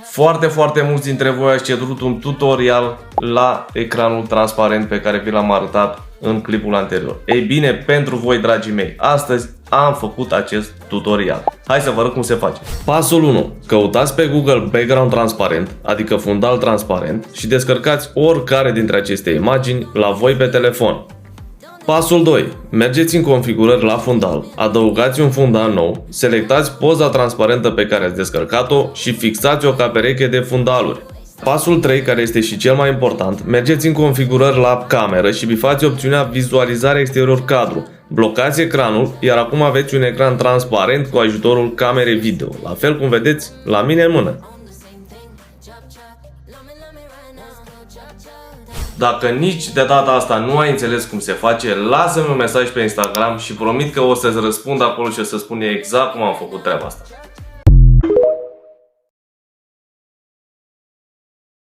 Foarte mulți dintre voi ați cerut un tutorial la ecranul transparent pe care vi l-am arătat în clipul anterior. Ei bine, pentru voi, dragii mei, astăzi am făcut acest tutorial. Hai să vă arăt cum se face. Pasul 1. Căutați pe Google background transparent, adică fundal transparent, și descărcați oricare dintre aceste imagini la voi pe telefon. Pasul 2. Mergeți în configurări la fundal, adăugați un fundal nou, selectați poza transparentă pe care ați descărcat-o și fixați-o ca pereche de fundaluri. Pasul 3, care este și cel mai important, mergeți în configurări la cameră și bifați opțiunea vizualizare exterior cadru. Blocați ecranul, iar acum aveți un ecran transparent cu ajutorul camerei video, la fel cum vedeți la mine în mână. Dacă nici de data asta nu ai înțeles cum se face, lasă-mi un mesaj pe Instagram și promit că o să-ți răspund acolo și o să spun exact cum am făcut treaba asta.